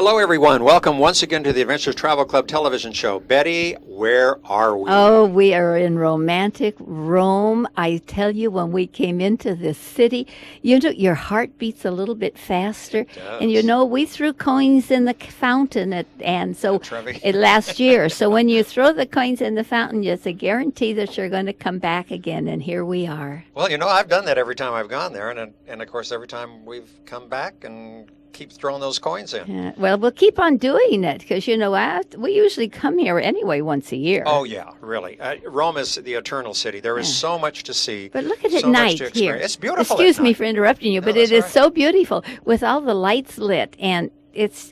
Hello, everyone. Welcome once again to the Adventures Travel Club television show. Betty, where are we? Oh, we are in romantic Rome. I tell you, when we came into this city, you know, your heart beats a little bit faster. It does. And you know, we threw coins in the fountain last year. So when you throw the coins in the fountain, it's a guarantee that you're going to come back again. And here we are. Well, you know, I've done that every time I've gone there. And of course, every time we've come back and keep throwing those coins in. Yeah, well, we'll keep on doing it because, you know, we usually come here anyway once a year. Oh, yeah, really. Rome is the eternal city. There is so much to see. But look at it night here. It's beautiful. Excuse me for interrupting you, but it is so beautiful with all the lights lit. And it's,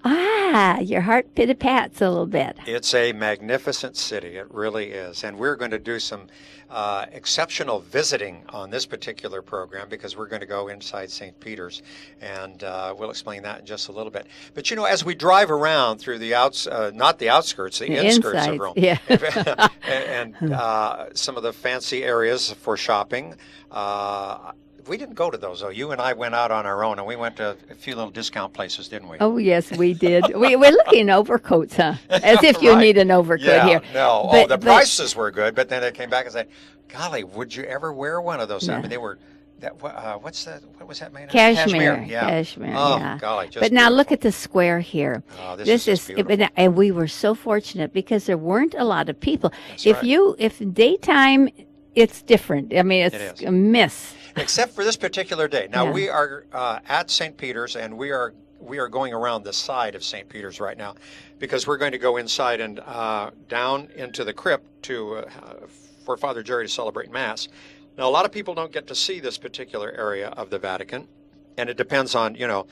your heart pity-pats a little bit. It's a magnificent city. It really is. And we're going to do some exceptional visiting on this particular program because we're going to go inside St. Peter's, and we'll explain that in just a little bit. But, you know, as we drive around through the not the outskirts, the inskirts of Rome, yeah. and some of the fancy areas for shopping, we didn't go to those, though. You and I went out on our own, and we went to a few little discount places, didn't we? Oh, yes, we did. We're looking at overcoats, huh? As if you need an overcoat here. No, the prices were good, but then they came back and said, golly, would you ever wear one of those? No. I mean, they were, what's that? What was that made of? Cashmere. Yeah. Cashmere, oh, yeah. golly, just But now beautiful. look at the square here. Oh, this is beautiful. And we were so fortunate because there weren't a lot of people. That's if right. If daytime, it's different. I mean, it's a miss. Except for this particular day. Now, Yeah. we are at St. Peter's, and we are going around the side of St. Peter's right now because we're going to go inside and down into the crypt for Father Jerry to celebrate Mass. Now, a lot of people don't get to see this particular area of the Vatican, and it depends on, you know,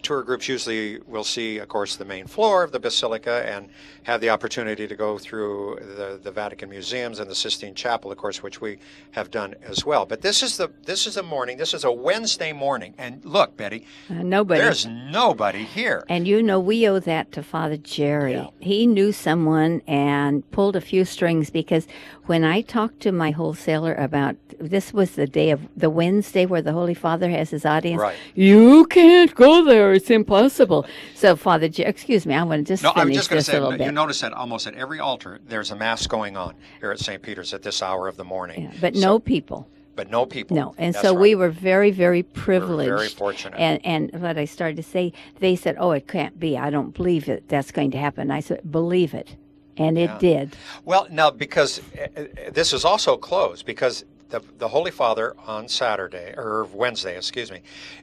tour groups usually will see, of course, the main floor of the Basilica and have the opportunity to go through the Vatican museums and the Sistine Chapel, of course, which we have done as well. But this is a morning. This is a Wednesday morning, and look, Betty, nobody. There's nobody here. And you know, we owe that to Father Jerry. Yeah. He knew someone and pulled a few strings because when I talked to my wholesaler about this was the Wednesday where the Holy Father has his audience. Right. You can't go there. It's impossible. So Father Jerry, excuse me, I want to I was finish just going to this say, a little bit. you notice that almost at every altar, there's a Mass going on here at St. Peter's at this hour of the morning. Yeah, but no people. But no people. No, and That's so right. we were very, very privileged. We're very fortunate. And what I started to say, they said, oh, it can't be. I don't believe it. That's going to happen. I said, believe it. And it did. Well, now, because this is also closed, because the Holy Father on Wednesday,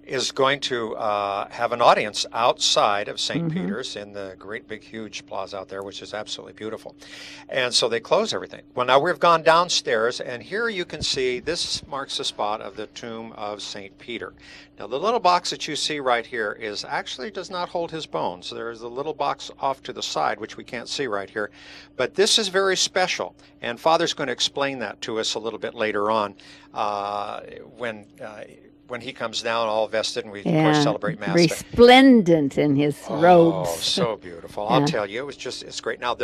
is going to have an audience outside of St. Peter's in the great big huge plaza out there, which is absolutely beautiful. And so they close everything. Well, now we've gone downstairs, and here you can see this marks the spot of the tomb of St. Peter. Now, the little box that you see right here does not hold his bones. There's a little box off to the side, which we can't see right here. But this is very special, and Father's going to explain that to us a little bit later on when he comes down all vested and we, of course, celebrate Mass. Resplendent in his robes. Oh, so beautiful. I'll tell you, it's great. Now,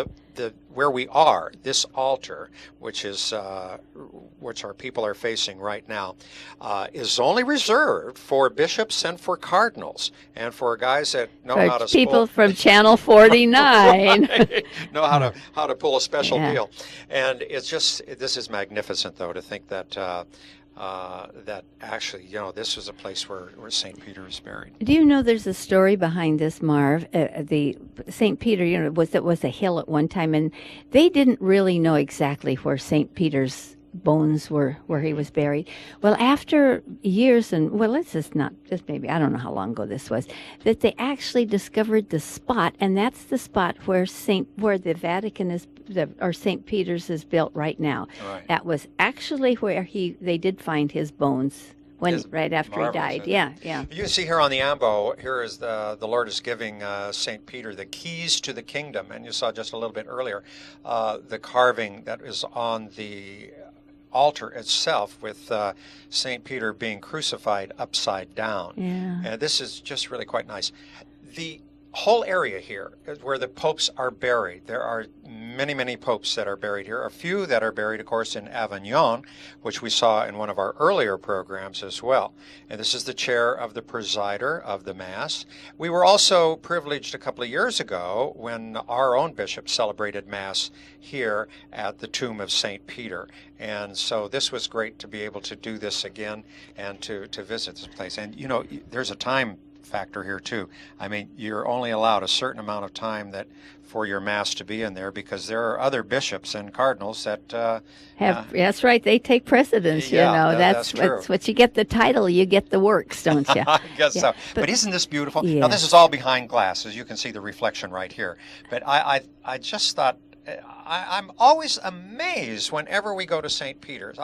where we are, this altar, which our people are facing right now, is only reserved for bishops and for cardinals and for guys that know how to people from Channel 49. Right. Know how to pull a special deal. And this is magnificent, though, to think that that actually, you know, this was a place where St. Peter is buried. Do you know there's a story behind this, Marv? The St. Peter, you know, was a hill at one time, and they didn't really know exactly where St. Peter's bones were, where he was buried. Well, after years, I don't know how long ago this was, that they actually discovered the spot, and that's the spot where the Vatican is, or St. Peter's is built right now. Right. That was actually where they did find his bones right after he died. Yeah. You can see here on the ambo, here is the Lord is giving St. Peter the keys to the kingdom, and you saw just a little bit earlier the carving that is on the altar itself with St. Peter being crucified upside down. Yeah. And this is just really quite nice. The whole area here is where the popes are buried. There are many, many popes that are buried here. A few that are buried, of course, in Avignon, which we saw in one of our earlier programs as well. And this is the chair of the presider of the Mass. We were also privileged a couple of years ago when our own bishop celebrated Mass here at the tomb of St. Peter. And so this was great to be able to do this again and to visit this place. And, you know, there's a time factor here too. I mean, you're only allowed a certain amount of time that for your Mass to be in there, because there are other bishops and cardinals that have. That's right. They take precedence. Yeah, you know, that's what you get the title, you get the works, don't you? I guess so. But isn't this beautiful? Yeah. Now this is all behind glass, as you can see the reflection right here. But I just thought. I'm always amazed whenever we go to St. Peter's.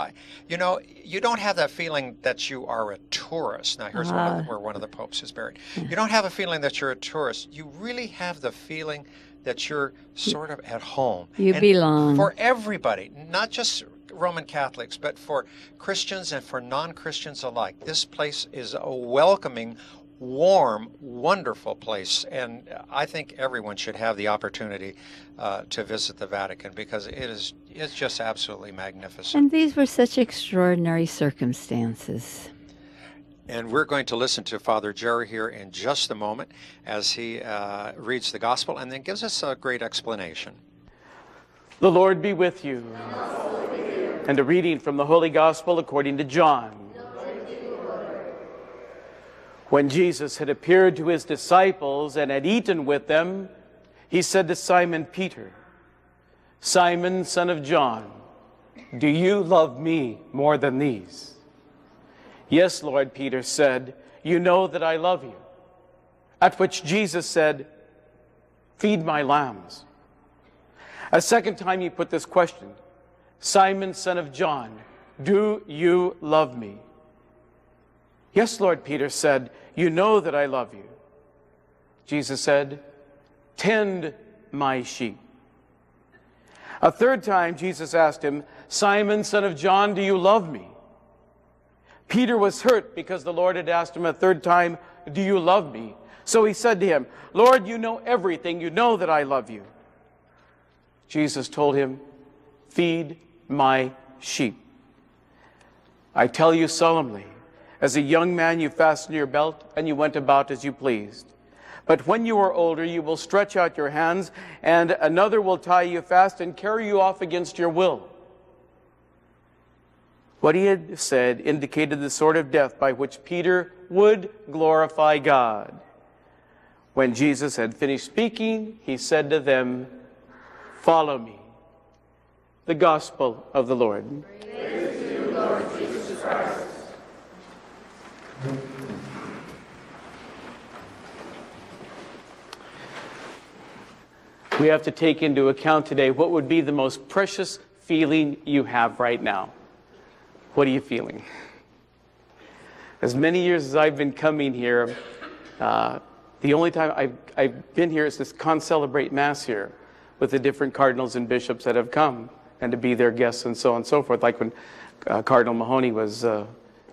You know, you don't have that feeling that you are a tourist. Now, here's where one of the popes is buried. You don't have a feeling that you're a tourist. You really have the feeling that you're sort of at home. You belong. For everybody, not just Roman Catholics, but for Christians and for non-Christians alike. This place is a welcoming, warm, wonderful place, and I think everyone should have the opportunity to visit the Vatican, because it's just absolutely magnificent. And these were such extraordinary circumstances. And we're going to listen to Father Jerry here in just a moment as he reads the Gospel and then gives us a great explanation. The Lord be with you. And a reading from the Holy Gospel according to John. When Jesus had appeared to his disciples and had eaten with them, he said to Simon Peter, "Simon, son of John, do you love me more than these?" "Yes, Lord," Peter said, "you know that I love you." At which Jesus said, "Feed my lambs." A second time he put this question, "Simon, son of John, do you love me?" "Yes, Lord," Peter said, "you know that I love you." Jesus said, "Tend my sheep." A third time Jesus asked him, "Simon, son of John, do you love me?" Peter was hurt because the Lord had asked him a third time, "Do you love me?" So he said to him, "Lord, you know everything. You know that I love you." Jesus told him, "Feed my sheep. I tell you solemnly, as a young man you fastened your belt and you went about as you pleased. But when you are older, you will stretch out your hands, and another will tie you fast and carry you off against your will." What he had said indicated the sort of death by which Peter would glorify God. When Jesus had finished speaking, he said to them, "Follow me." The Gospel of the Lord. Praise to you, Lord Jesus Christ. We have to take into account today what would be the most precious feeling you have right now. What are you feeling? As many years as I've been coming here, the only time I've been here is this concelebrate Mass here with the different cardinals and bishops that have come and to be their guests and so on and so forth. Like when Cardinal Mahoney was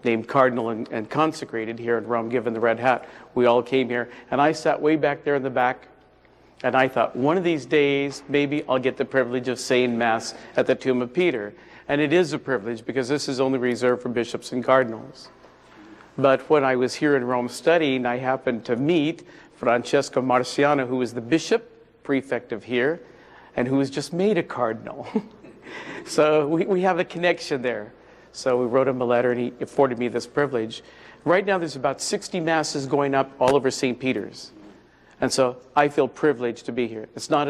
named cardinal and consecrated here in Rome, given the red hat. We all came here, and I sat way back there in the back, and I thought, one of these days, maybe I'll get the privilege of saying Mass at the tomb of Peter. And it is a privilege, because this is only reserved for bishops and cardinals. But when I was here in Rome studying, I happened to meet Francesco Marciano, who was the bishop, prefect of here, and who was just made a cardinal. So we have a connection there. So we wrote him a letter, and he afforded me this privilege. Right now, there's about 60 Masses going up all over St. Peter's. And so I feel privileged to be here. It's not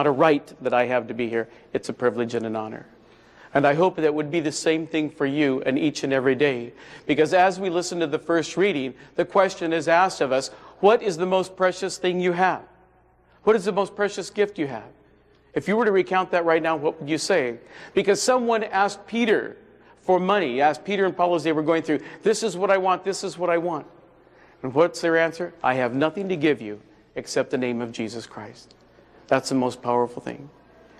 a right that I have to be here. It's a privilege and an honor. And I hope that would be the same thing for you and each and every day. Because as we listen to the first reading, the question is asked of us, what is the most precious thing you have? What is the most precious gift you have? If you were to recount that right now, what would you say? Because someone asked Peter for money, asked Peter and Paul as they were going through, this is what I want, this is what I want. And what's their answer? I have nothing to give you except the name of Jesus Christ. That's the most powerful thing.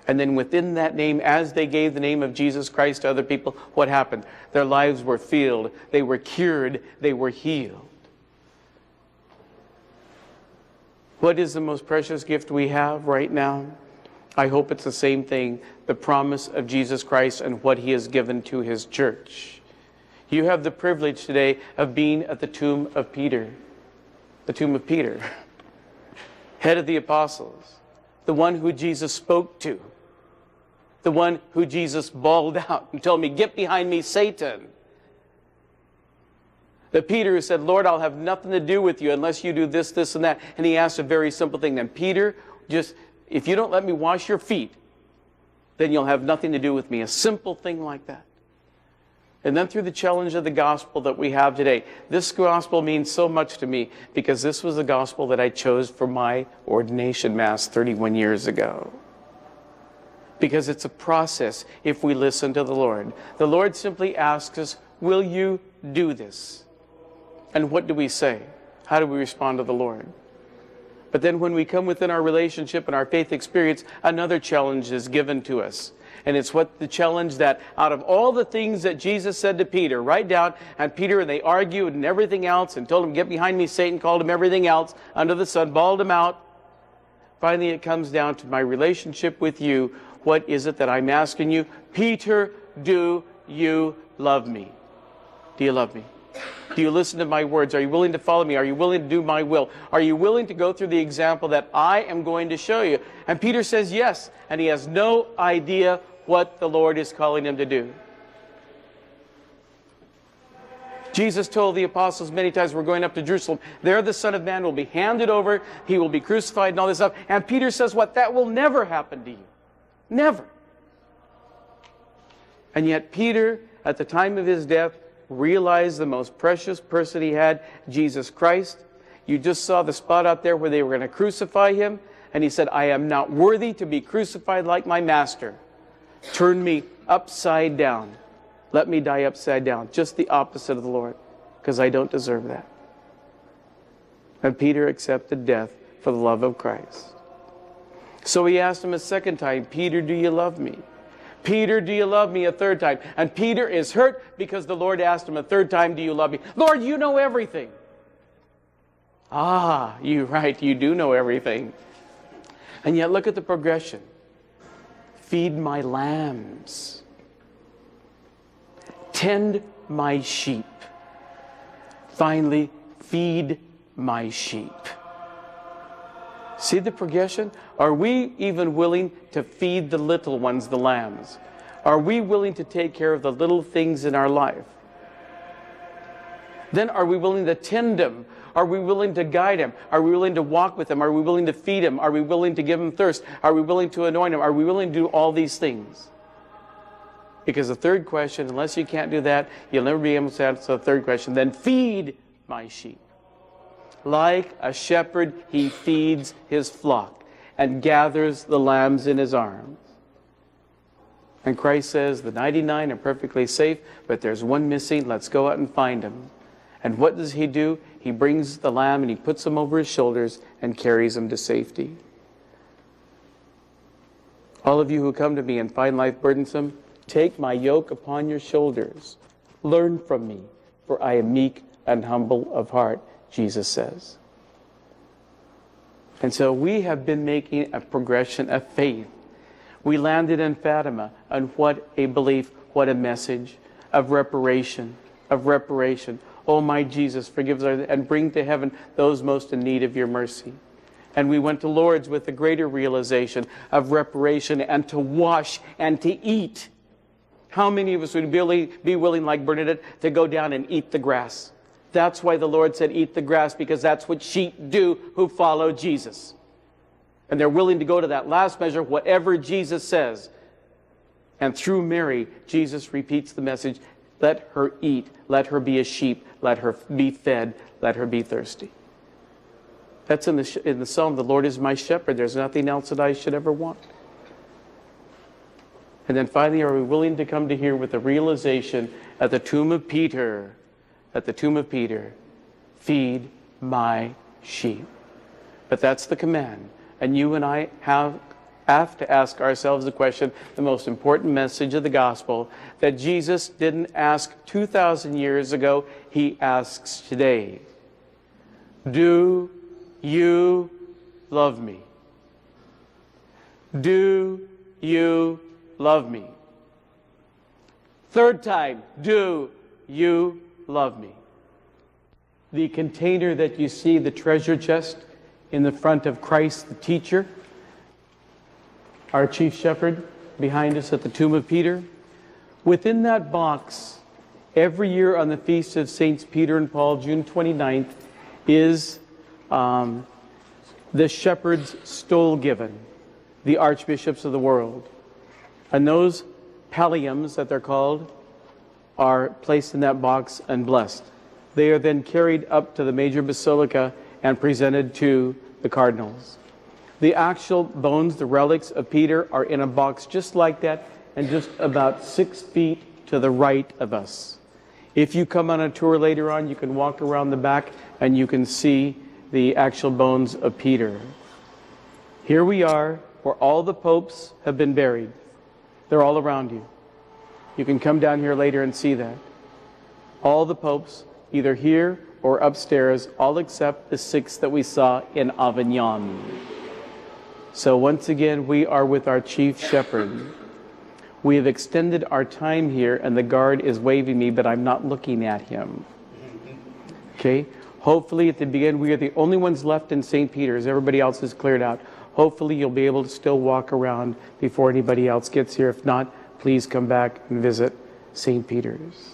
And then within that name, as they gave the name of Jesus Christ to other people, what happened? Their lives were filled, they were cured, they were healed. What is the most precious gift we have right now? I hope it's the same thing, the promise of Jesus Christ and what he has given to his church. You have the privilege today of being at the tomb of Peter. The tomb of Peter, head of the apostles, the one who Jesus spoke to, the one who Jesus bawled out and told me, "Get behind me, Satan." The Peter who said, "Lord, I'll have nothing to do with you unless you do this, this, and that." And he asked a very simple thing. Then Peter, just, if you don't let me wash your feet, then you'll have nothing to do with me. A simple thing like that. And then through the challenge of the gospel that we have today, this gospel means so much to me because this was the gospel that I chose for my ordination mass 31 years ago. Because it's a process if we listen to the Lord. The Lord simply asks us, will you do this? And what do we say? How do we respond to the Lord? But then when we come within our relationship and our faith experience, another challenge is given to us. And it's what the challenge that out of all the things that Jesus said to Peter, write down, and Peter, and they argued and everything else and told him, "Get behind me, Satan," called him everything else under the sun, bawled him out. Finally, it comes down to my relationship with you. What is it that I'm asking you? Peter, do you love me? Do you love me? Do you listen to my words? Are you willing to follow me? Are you willing to do my will? Are you willing to go through the example that I am going to show you? And Peter says yes, and he has no idea what the Lord is calling him to do. Jesus told the apostles many times, we're going up to Jerusalem. There the Son of Man will be handed over. He will be crucified and all this stuff. And Peter says, what? That will never happen to you. Never. And yet Peter, at the time of his death, realized the most precious person he had, Jesus Christ. You just saw the spot out there where they were going to crucify him. And he said, "I am not worthy to be crucified like my master. Turn me upside down. Let me die upside down." Just the opposite of the Lord, because I don't deserve that. And Peter accepted death for the love of Christ. So he asked him a second time, "Peter, do you love me?" "Peter, do you love me?" a third time. And Peter is hurt because the Lord asked him a third time, "Do you love me?" "Lord, you know everything." Ah, you're right, you do know everything. And yet look at the progression. Feed my lambs. Tend my sheep. Finally, feed my sheep. See the progression? Are we even willing to feed the little ones, the lambs? Are we willing to take care of the little things in our life? Then are we willing to tend them? Are we willing to guide him? Are we willing to walk with him? Are we willing to feed him? Are we willing to give him thirst? Are we willing to anoint him? Are we willing to do all these things? Because the third question, unless you can't do that, you'll never be able to answer the third question. Then feed my sheep. Like a shepherd, he feeds his flock and gathers the lambs in his arms. And Christ says, the 99 are perfectly safe, but there's one missing. Let's go out and find him. And what does he do? He brings the lamb and he puts him over his shoulders and carries him to safety. All of you who come to me and find life burdensome, take my yoke upon your shoulders. Learn from me, for I am meek and humble of heart, Jesus says. And so we have been making a progression of faith. We landed in Fatima, and what a belief, what a message of reparation, of reparation. Oh my Jesus, forgive us and bring to heaven those most in need of your mercy. And we went to Lourdes with a greater realization of reparation and to wash and to eat. How many of us would be willing, like Bernadette, to go down and eat the grass? That's why the Lord said, eat the grass, because that's what sheep do who follow Jesus. And they're willing to go to that last measure, whatever Jesus says. And through Mary, Jesus repeats the message, let her eat, let her be a sheep, let her be fed, let her be thirsty. That's in the Psalm, the Lord is my shepherd, there's nothing else that I should ever want. And then finally, are we willing to come to here with the realization at the tomb of Peter, feed my sheep. But that's the command. And you and I have to ask ourselves the question, the most important message of the gospel, that Jesus didn't ask 2,000 years ago, he asks today. Do you love me? Do you love me? Third time, do you love me? The container that you see, the treasure chest in the front of Christ the teacher, our chief shepherd behind us at the tomb of Peter. Within that box, every year on the feast of Saints Peter and Paul, June 29th, is the shepherd's stole given, the archbishops of the world. And those palliums, that they're called, are placed in that box and blessed. They are then carried up to the major basilica and presented to the cardinals. The actual bones, the relics of Peter, are in a box just like that and just about 6 feet to the right of us. If you come on a tour later on, you can walk around the back and you can see the actual bones of Peter. Here we are, where all the popes have been buried. They're all around you. You can come down here later and see that. All the popes, either here or upstairs, all except the 6 that we saw in Avignon. So once again, we are with our chief shepherd. We have extended our time here, and the guard is waving me, but I'm not looking at him. Okay? Hopefully at the beginning, we are the only ones left in St. Peter's. Everybody else is cleared out. Hopefully you'll be able to still walk around before anybody else gets here. If not, please come back and visit St. Peter's.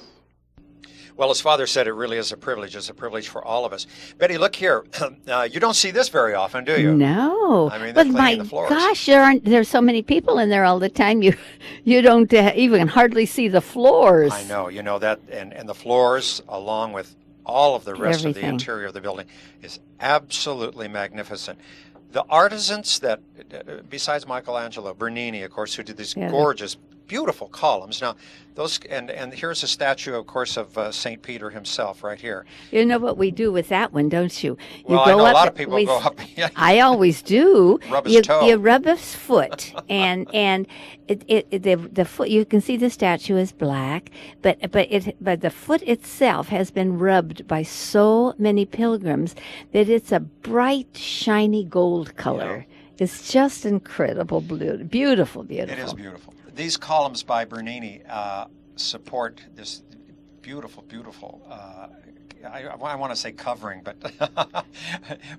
Well, as Father said, it really is a privilege. It's a privilege for all of us. Betty, look here. You don't see this very often, do you? No. I mean, they're cleaning the floors. Gosh, there's so many people in there all the time. You don't even hardly see the floors. I know. You know that, and the floors, along with all of the rest of the interior of the building, is absolutely magnificent. The artisans that, besides Michelangelo, Bernini, of course, who did these gorgeous, beautiful columns. Now, those and here's a statue, of course, of St. Peter himself right here. You know what we do with that one, don't you? Well, I know a lot of people go up. I always do. Rub his toe. You rub his foot, and the foot. You can see the statue is black, but the foot itself has been rubbed by so many pilgrims that it's a bright, shiny gold color. Yeah. It's just incredible, beautiful. It is beautiful. These columns by Bernini support this beautiful. I want to say covering, but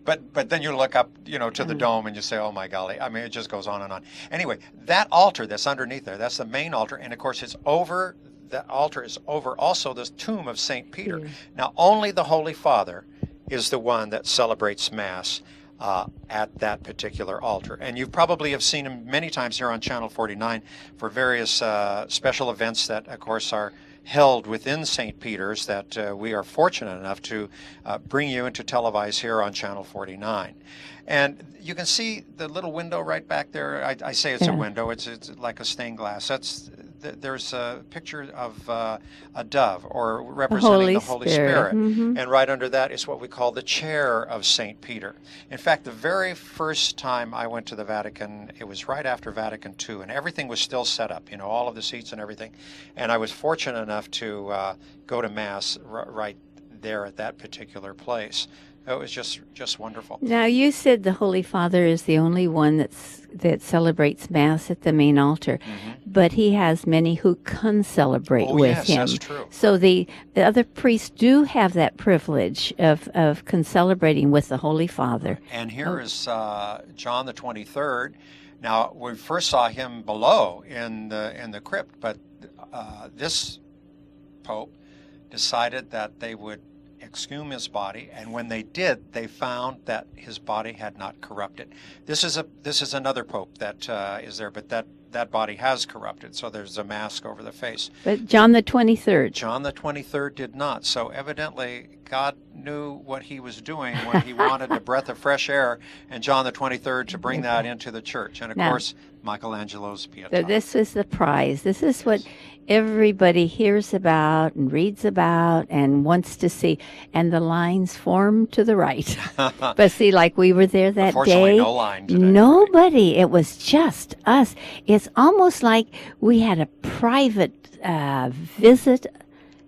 but then you look up, to the dome and you say, oh my golly! I mean, it just goes on and on. Anyway, that altar that's underneath there, that's the main altar, and of course it's over. That altar is over also the tomb of Saint Peter. Mm. Now, only the Holy Father is the one that celebrates Mass at that particular altar. And you probably have seen him many times here on Channel 49 for various special events that, of course, are held within St. Peter's that we are fortunate enough to bring you and to televise here on Channel 49. And you can see the little window right back there. I say it's a window. It's like a stained glass. There's a picture of a dove, or representing the Holy Spirit. Mm-hmm. And right under that is what we call the chair of St. Peter. In fact, the very first time I went to the Vatican, it was right after Vatican II, and everything was still set up, all of the seats and everything. And I was fortunate enough to go to Mass right there at that particular place. It was just wonderful. Now, you said the Holy Father is the only one that celebrates Mass at the main altar, but he has many who celebrate with him. That's true. So the other priests do have that privilege of celebrating with the Holy Father. And here is John the 23rd. Now, we first saw him below in the crypt, but this Pope decided that they would exhume his body, and when they did, they found that his body had not corrupted. This is another pope that is there, but that body has corrupted, so there's a mask over the face. But John the 23rd. John the 23rd did not. So evidently God knew what he was doing when he wanted a breath of fresh air, and John the 23rd to bring that into the church. And of course, Michelangelo's Pietà. So this is the prize. This is what everybody hears about and reads about and wants to see. And the lines form to the right. But see, like we were there that day. No line today. Nobody. It was just us. It's almost like we had a private visit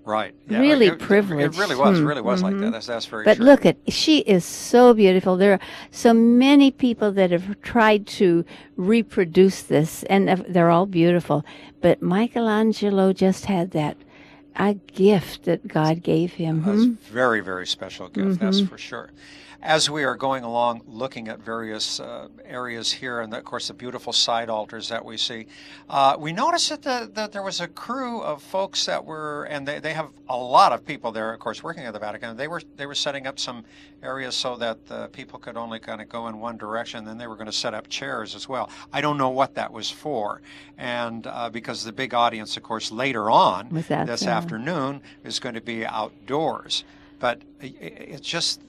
Right. Yeah, Really it privileged. really was like that. That's very But true. look at, she is so beautiful. There are so many people that have tried to reproduce this, and they're all beautiful. But Michelangelo just had that a gift that God gave him. That's a very, very special gift, that's for sure. As we are going along looking at various areas here, and of course the beautiful side altars that we see, we noticed that there was a crew of folks that were, and they have a lot of people there, of course, working at the Vatican. They were setting up some areas so that people could only kind of go in one direction. Then they were going to set up chairs as well. I don't know what that was for, and because the big audience, of course, later on this afternoon is going to be outdoors. But it's just,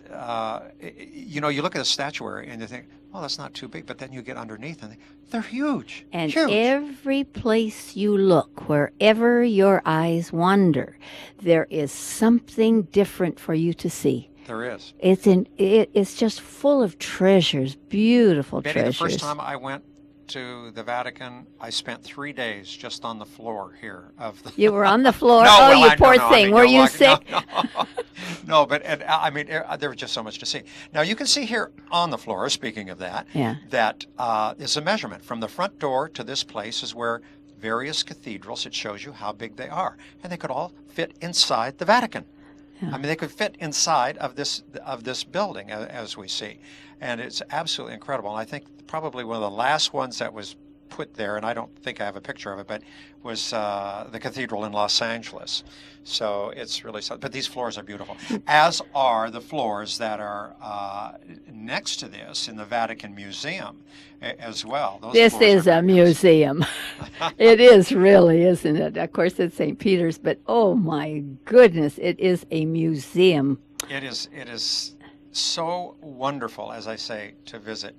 you know, you look at the statuary and you think, oh, that's not too big. But then you get underneath and they're huge. And huge. Every place you look, wherever your eyes wander, there is something different for you to see. There is. It's just full of treasures, beautiful Betty, treasures. the first time I went to the Vatican, I spent 3 days just on the floor here of the. You were on the floor? No, oh, well, you poor thing. Were you sick? No, but I mean, there was just so much to see. Now, you can see here on the floor, speaking of that, that is a measurement. From the front door to this place is where various cathedrals, it shows you how big they are. And they could all fit inside the Vatican. Yeah. I mean, they could fit inside of this building, as we see. And it's absolutely incredible. And I think probably one of the last ones that was put there, and I don't think I have a picture of it, but was the cathedral in Los Angeles. So it's really something. But these floors are beautiful, as are the floors that are next to this in the Vatican Museum as well. This is a museum. It is really, isn't it? Of course, it's St. Peter's, but oh my goodness, it is a museum. It is so wonderful, as I say, to visit.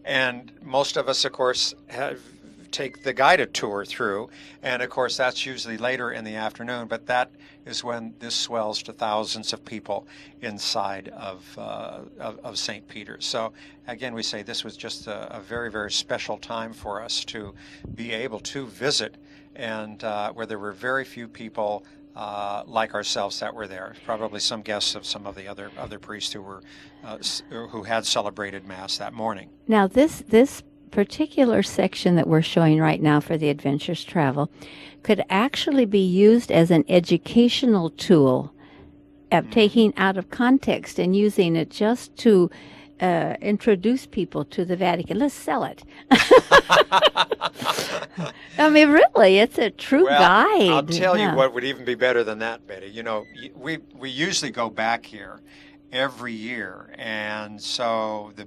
And most of us, of course, take the guided tour through, and of course that's usually later in the afternoon, but that is when this swells to thousands of people inside of St. Peter's. So again, we say this was just a very, very special time for us to be able to visit, and where there were very few people like ourselves that were there. Probably some guests of some of the other priests who had celebrated Mass that morning. Now, this particular section that we're showing right now for the Adventures Travel could actually be used as an educational tool, taking out of context and using it just to introduce people to the Vatican. Let's sell it. I mean, really, it's a true guide. I'll tell you what would even be better than that, Betty. You know, we usually go back here every year, and so the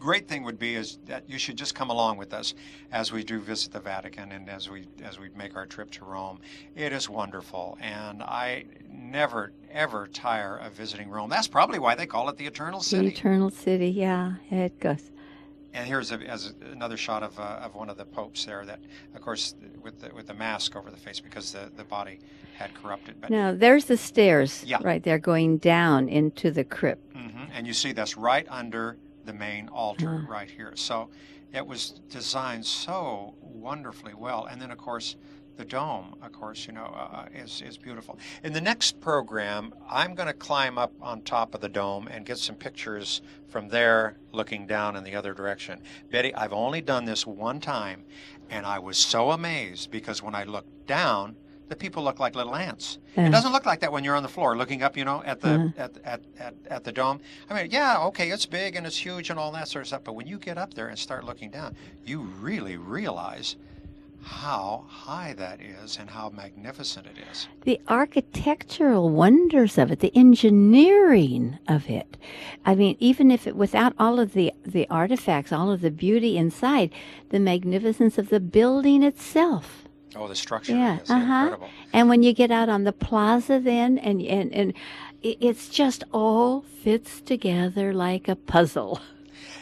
great thing would be is that you should just come along with us as we do visit the Vatican and as we make our trip to Rome. It is wonderful, and I never ever tire of visiting Rome. That's probably why they call it the Eternal City. The Eternal City, yeah, it goes. And here's another shot of one of the popes there, that, of course, with the mask over the face because the body had corrupted. But now, there's the stairs right there going down into the crypt. Mm-hmm. And you see that's right under the main altar right here. So it was designed so wonderfully well. And then, of course, the dome, of course, you know, is beautiful. In the next program, I'm going to climb up on top of the dome and get some pictures from there looking down in the other direction. Betty, I've only done this one time, and I was so amazed because when I looked down, the people look like little ants. It doesn't look like that when you're on the floor looking up, you know, at the at the dome. I mean, yeah, okay, it's big and it's huge and all that sort of stuff, but when you get up there and start looking down, you really realize how high that is and how magnificent it is. The architectural wonders of it, the engineering of it. I mean, even if without all of the artifacts, all of the beauty inside, the magnificence of the building itself. Oh, the structure is incredible. And when you get out on the plaza then, and it's just all fits together like a puzzle.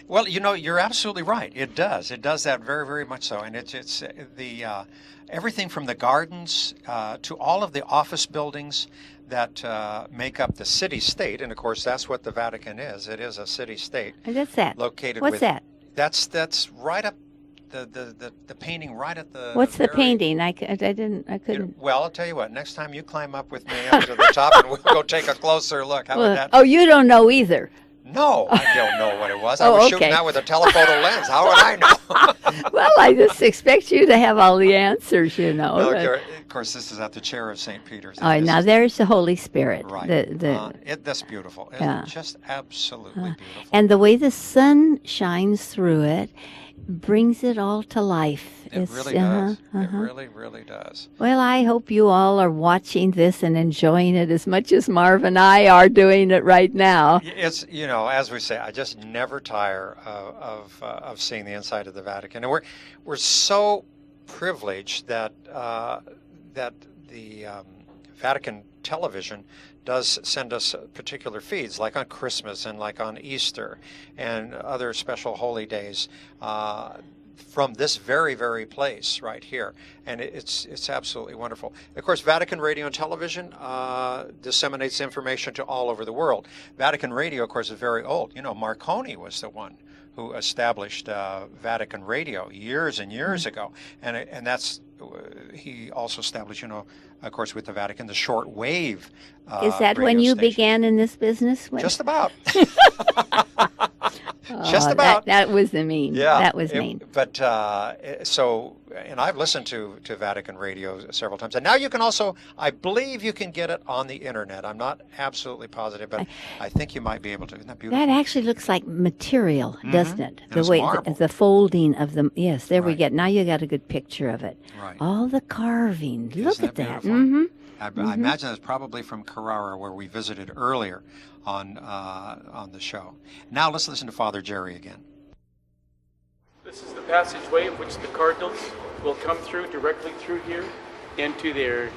Well, you know, you're absolutely right. It does. It does that very, very much so. And it's the everything from the gardens to all of the office buildings that make up the city-state. And, of course, that's what the Vatican is. It is a city-state. And that's that. Located What's that? That's right up the painting right at the. What's the very- painting? I couldn't. Well, I'll tell you what. Next time you climb up with me up to the top, and we'll go take a closer look. How would that? Oh, you don't know either. No, I don't know what it was. I Oh, was okay. shooting that with a telephoto lens. How would I know? Well, I just expect you to have all the answers, Well, But- of course, this is at the chair of St. Peter's. Oh, This now is- there's the Holy Spirit. Right. That's beautiful. Isn't Yeah. it? Just absolutely beautiful. And the way the sun shines through it brings it all to life. It really does. It really, really does. Well, I hope you all are watching this and enjoying it as much as Marv and I are doing it right now. It's, as we say, I just never tire of seeing the inside of the Vatican, and we're so privileged that that the Vatican television does send us particular feeds, like on Christmas and like on Easter and other special holy days, from this very, very place right here. And it's absolutely wonderful. Of course, Vatican Radio and Television disseminates information to all over the world. Vatican Radio, of course, is very old. Marconi was the one who established Vatican Radio years and years ago. And that's, he also established, of course, with the Vatican, the short wave Is that when radio you station. began in this business? Just about. Oh, Just about. That was the mean. Yeah, That was mean. But and I've listened to Vatican Radio several times, and now you can also, I believe, you can get it on the internet. I'm not absolutely positive, but I think you might be able to. Isn't that beautiful? That actually looks like material, doesn't it? And it's marble. The folding of them. Yes, there we Right. get. Now you got a good picture of it. Right. All the carving. Look Isn't at that that. beautiful? Mm-hmm. I imagine it's probably from Carrara, where we visited earlier on the show. Now let's listen to Father Jerry again. This is the passageway in which the cardinals will come through directly through here into their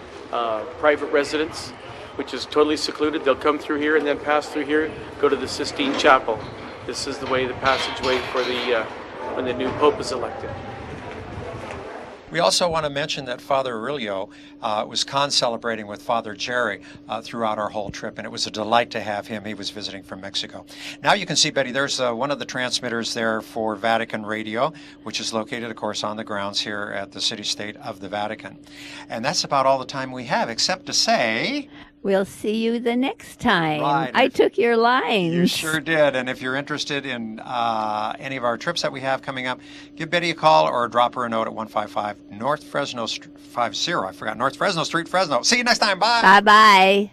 private residence, which is totally secluded. They'll come through here and then pass through here, go to the Sistine Chapel. This is the way, the passageway for the when the new Pope is elected. We also want to mention that Father Aurelio was con-celebrating with Father Jerry throughout our whole trip, and it was a delight to have him. He was visiting from Mexico. Now you can see, Betty, there's one of the transmitters there for Vatican Radio, which is located, of course, on the grounds here at the city-state of the Vatican. And that's about all the time we have, except to say... We'll see you the next time. Right. I took your lines. You sure did. And if you're interested in any of our trips that we have coming up, give Betty a call or drop her a note at 155 North Fresno Street, North Fresno Street, Fresno. See you next time. Bye. Bye-bye.